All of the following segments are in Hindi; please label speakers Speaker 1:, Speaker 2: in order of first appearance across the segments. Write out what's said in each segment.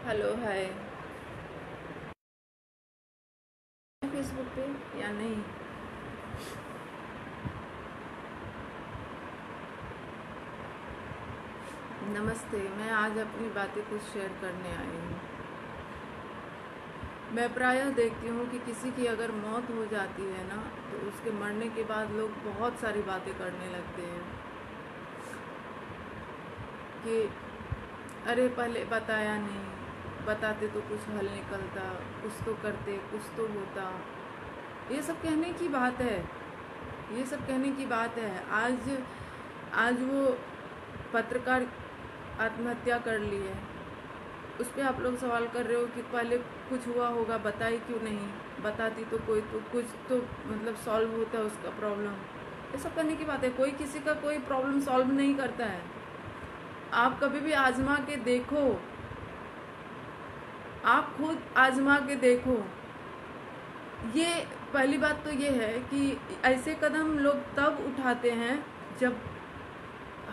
Speaker 1: Hello hi. फेसबुक पे या नहीं? नमस्ते। मैं आज अपनी बातें कुछ शेयर करने आई हूँ। मैं प्रायः देखती हूँ कि किसी की अगर मौत हो जाती है ना, तो उसके मरने के बाद लोग बहुत सारी बातें करने लगते हैं कि अरे पहले बताया नहीं, बताते तो कुछ हल निकलता, कुछ तो करते, कुछ तो होता। ये सब कहने की बात है, ये सब कहने की बात है। आज वो पत्रकार आत्महत्या कर ली है, उस पर आप लोग सवाल कर रहे हो कि पहले कुछ हुआ होगा, बताई क्यों नहीं? बताती तो कोई तो कुछ तो मतलब सॉल्व होता है उसका प्रॉब्लम। ये सब करने की बात है। कोई किसी का कोई प्रॉब्लम सॉल्व नहीं करता है। आप कभी भी आजमा के देखो, आप खुद आजमा के देखो। ये पहली बात तो ये है कि ऐसे कदम लोग तब उठाते हैं जब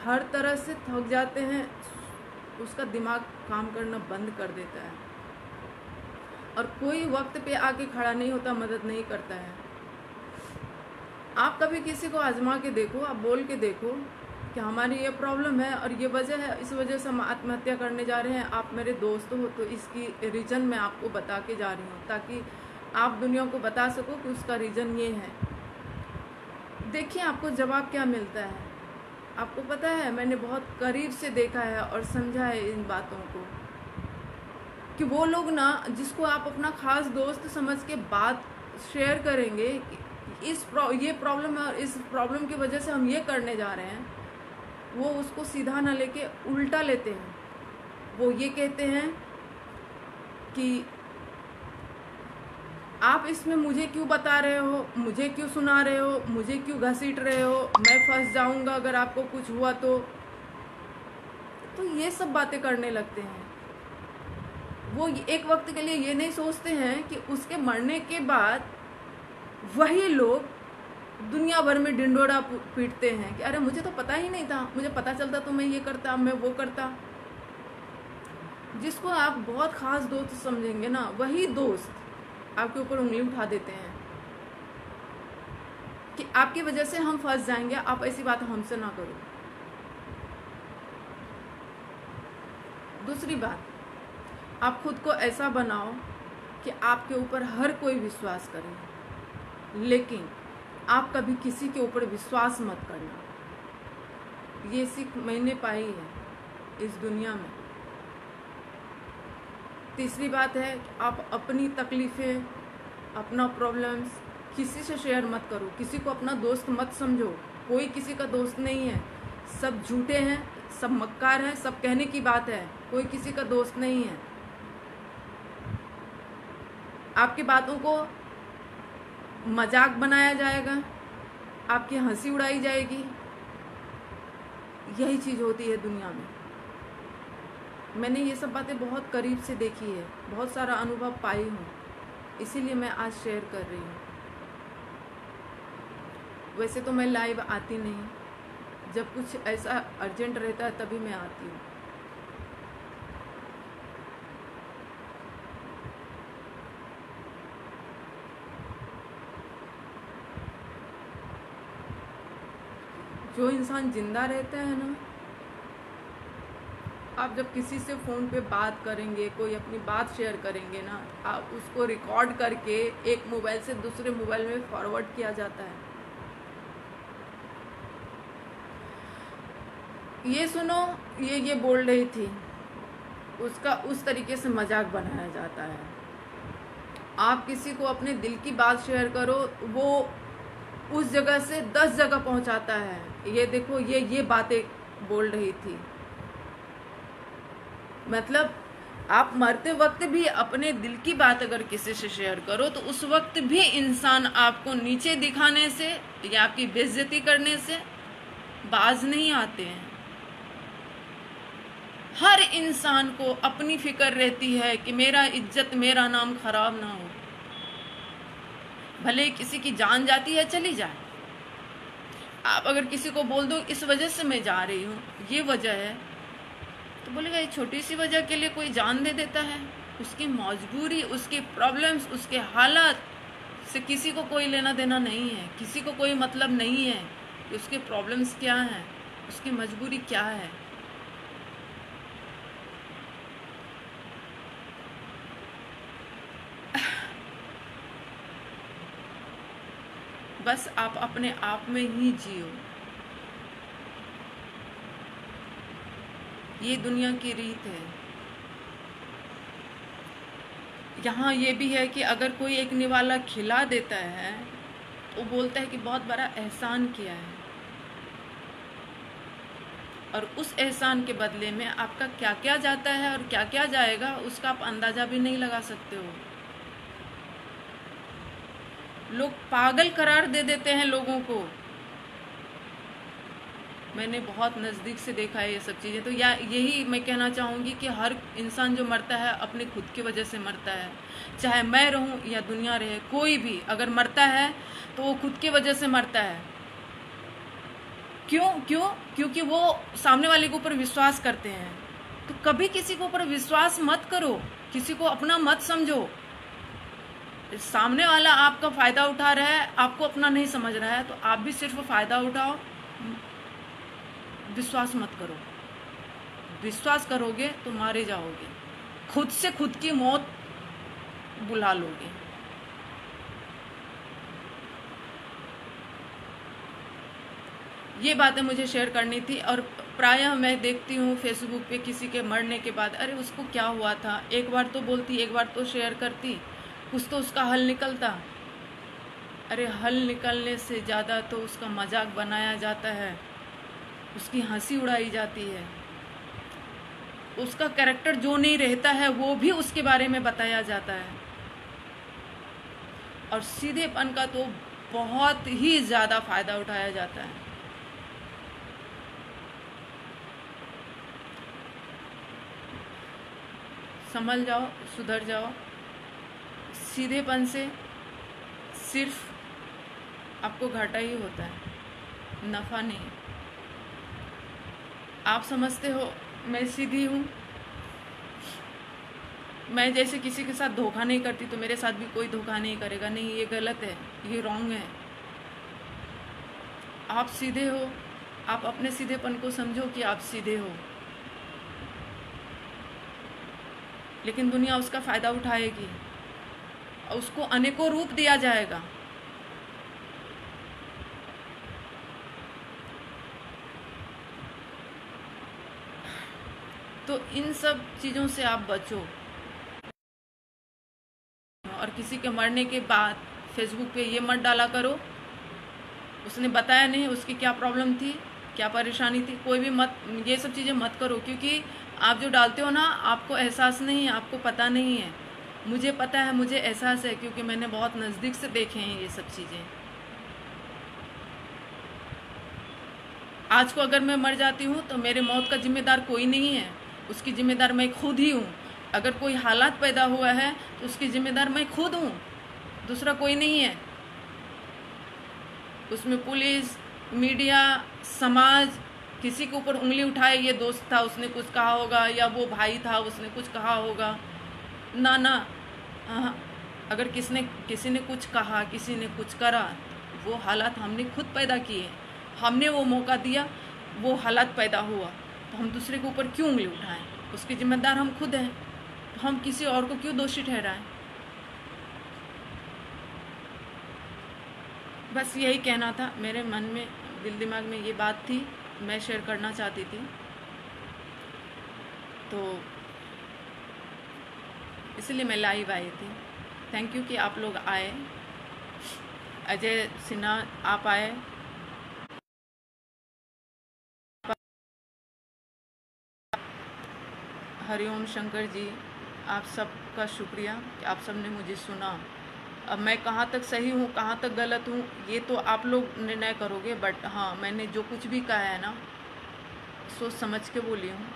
Speaker 1: हर तरह से थक जाते हैं, उसका दिमाग काम करना बंद कर देता है, और कोई वक्त पे आके खड़ा नहीं होता, मदद नहीं करता है। आप कभी किसी को आजमा के देखो, आप बोल के देखो कि हमारी ये प्रॉब्लम है और ये वजह है, इस वजह से हम आत्महत्या करने जा रहे हैं। आप मेरे दोस्त हो तो इसकी रीज़न मैं आपको बता के जा रही हूँ, ताकि आप दुनिया को बता सको कि उसका रीज़न ये है। देखिए आपको जवाब क्या मिलता है। आपको पता है, मैंने बहुत करीब से देखा है और समझा है इन बातों को, कि वो लोग ना, जिसको आप अपना खास दोस्त समझ के बात शेयर करेंगे कि ये प्रॉब्लम है और इस प्रॉब्लम की वजह से हम ये करने जा रहे हैं, वो उसको सीधा ना लेके उल्टा लेते हैं। वो ये कहते हैं कि आप इसमें मुझे क्यों बता रहे हो, मुझे क्यों सुना रहे हो, मुझे क्यों घसीट रहे हो, मैं फंस जाऊंगा अगर आपको कुछ हुआ तो ये सब बातें करने लगते हैं। वो एक वक्त के लिए ये नहीं सोचते हैं कि उसके मरने के बाद वही लोग दुनिया भर में डिंडोरा पीटते हैं कि अरे मुझे तो पता ही नहीं था, मुझे पता चलता तो मैं ये करता, मैं वो करता। जिसको आप बहुत खास दोस्त समझेंगे ना, वही दोस्त आपके ऊपर उंगली उठा देते हैं कि आपकी वजह से हम फंस जाएंगे, आप ऐसी बात हमसे ना करो। दूसरी बात, आप खुद को ऐसा बनाओ कि आपके ऊपर हर कोई विश्वास करे, लेकिन आप कभी किसी के ऊपर विश्वास मत करना। ये सीख मैंने पाई है इस दुनिया में। तीसरी बात है, आप अपनी तकलीफ़ें, अपना प्रॉब्लम्स किसी से शेयर मत करो, किसी को अपना दोस्त मत समझो। कोई किसी का दोस्त नहीं है, सब झूठे हैं, सब मक्कार हैं, सब कहने की बात है, कोई किसी का दोस्त नहीं है। आपकी बातों को मजाक बनाया जाएगा, आपकी हंसी उड़ाई जाएगी। यही चीज़ होती है दुनिया में। मैंने ये सब बातें बहुत करीब से देखी है, बहुत सारा अनुभव पाई हूँ, इसीलिए मैं आज शेयर कर रही हूँ। वैसे तो मैं लाइव आती नहीं, जब कुछ ऐसा अर्जेंट रहता है तभी मैं आती हूँ। जो इंसान जिंदा रहता है ना, आप जब किसी से फ़ोन पे बात करेंगे, कोई अपनी बात शेयर करेंगे ना, आप उसको रिकॉर्ड करके एक मोबाइल से दूसरे मोबाइल में फॉरवर्ड किया जाता है। ये सुनो, ये बोल रही थी, उसका उस तरीके से मजाक बनाया जाता है। आप किसी को अपने दिल की बात शेयर करो, वो उस जगह से 10 जगह पहुंचाता है। ये देखो, ये बातें बोल रही थी। मतलब आप मरते वक्त भी अपने दिल की बात अगर किसी से शेयर करो, तो उस वक्त भी इंसान आपको नीचे दिखाने से या आपकी बेइज्जती करने से बाज नहीं आते हैं। हर इंसान को अपनी फिक्र रहती है कि मेरा इज्जत, मेरा नाम खराब ना हो। भले किसी की जान जाती है, चली जाए। आप अगर किसी को बोल दो इस वजह से मैं जा रही हूँ, ये वजह है, तो बोलेगा ये छोटी सी वजह के लिए कोई जान दे देता है। उसकी मजबूरी, उसके प्रॉब्लम्स, उसके हालात से किसी को कोई लेना देना नहीं है, किसी को कोई मतलब नहीं है कि उसके प्रॉब्लम्स क्या हैं, उसकी मजबूरी क्या है। बस आप अपने आप में ही जियो। ये दुनिया की रीत है। यहाँ ये भी है कि अगर कोई एक निवाला खिला देता है तो बोलता है कि बहुत बड़ा एहसान किया है, और उस एहसान के बदले में आपका क्या क्या जाता है और क्या क्या जाएगा उसका आप अंदाजा भी नहीं लगा सकते हो। लोग पागल करार दे देते हैं लोगों को। मैंने बहुत नज़दीक से देखा है ये सब चीज़ें। तो यही मैं कहना चाहूँगी कि हर इंसान जो मरता है अपने खुद की वजह से मरता है। चाहे मैं रहूँ या दुनिया रहे, कोई भी अगर मरता है तो वो खुद की वजह से मरता है। क्योंकि वो सामने वाले के ऊपर विश्वास करते हैं। तो कभी किसी के ऊपर विश्वास मत करो, किसी को अपना मत समझो। सामने वाला आपका फ़ायदा उठा रहा है, आपको अपना नहीं समझ रहा है, तो आप भी सिर्फ फ़ायदा उठाओ। विश्वास मत करो। विश्वास करोगे तो मारे जाओगे, खुद से खुद की मौत बुला लोगे। ये बातें मुझे शेयर करनी थी। और प्रायः मैं देखती हूँ फेसबुक पे किसी के मरने के बाद, अरे उसको क्या हुआ था, एक बार तो बोलती, एक बार तो शेयर करती, कुछ तो उसका हल निकलता। अरे हल निकलने से ज़्यादा तो उसका मजाक बनाया जाता है, उसकी हंसी उड़ाई जाती है, उसका कैरेक्टर जो नहीं रहता है वो भी उसके बारे में बताया जाता है। और सीधेपन का तो बहुत ही ज़्यादा फायदा उठाया जाता है। संभल जाओ, सुधर जाओ। सीधेपन से सिर्फ आपको घाटा ही होता है, नफ़ा नहीं। आप समझते हो मैं सीधी हूँ, मैं जैसे किसी के साथ धोखा नहीं करती तो मेरे साथ भी कोई धोखा नहीं करेगा। नहीं, ये गलत है, ये रॉन्ग है। आप सीधे हो, आप अपने सीधेपन को समझो कि आप सीधे हो, लेकिन दुनिया उसका फ़ायदा उठाएगी और उसको अनेकों रूप दिया जाएगा। तो इन सब चीज़ों से आप बचो। और किसी के मरने के बाद फेसबुक पे ये मत डाला करो, उसने बताया नहीं उसकी क्या प्रॉब्लम थी, क्या परेशानी थी। कोई भी मत, ये सब चीज़ें मत करो, क्योंकि आप जो डालते हो ना, आपको एहसास नहीं है, आपको पता नहीं है। मुझे पता है, मुझे एहसास है, क्योंकि मैंने बहुत नज़दीक से देखे हैं ये सब चीज़ें। आज को अगर मैं मर जाती हूँ तो मेरे मौत का जिम्मेदार कोई नहीं है, उसकी जिम्मेदार मैं खुद ही हूँ। अगर कोई हालात पैदा हुआ है तो उसकी जिम्मेदार मैं खुद हूँ, दूसरा कोई नहीं है। उसमें पुलिस, मीडिया, समाज किसी के ऊपर उंगली उठाए, ये दोस्त था उसने कुछ कहा होगा, या वो भाई था उसने कुछ कहा होगा, ना। अगर किसी ने कुछ कहा, किसी ने कुछ करा, वो हालात हमने खुद पैदा किए, हमने वो मौका दिया, वो हालात पैदा हुआ, तो हम दूसरे के ऊपर क्यों उंगली उठाएं? उसके जिम्मेदार हम खुद हैं, तो हम किसी और को क्यों दोषी ठहराएं? बस यही कहना था, मेरे मन में, दिल दिमाग में ये बात थी, मैं शेयर करना चाहती थी। तो इसलिए मैं लाइव आई थी। थैंक यू कि आप लोग आए। अजय सिन्हा आप आए, हरिओम शंकर जी, आप सबका शुक्रिया कि आप सब ने मुझे सुना। अब मैं कहाँ तक सही हूँ, कहाँ तक गलत हूँ, ये तो आप लोग निर्णय करोगे। बट हाँ, मैंने जो कुछ भी कहा है ना, सोच समझ के बोली हूँ।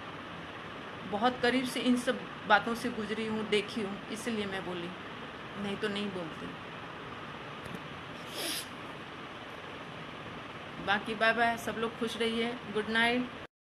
Speaker 1: बहुत करीब से इन सब बातों से गुजरी हूँ, देखी हूँ, इसलिए मैं बोली, नहीं तो नहीं बोलती। बाकी बाय बाय, सब लोग खुश रहिए, गुड नाइट।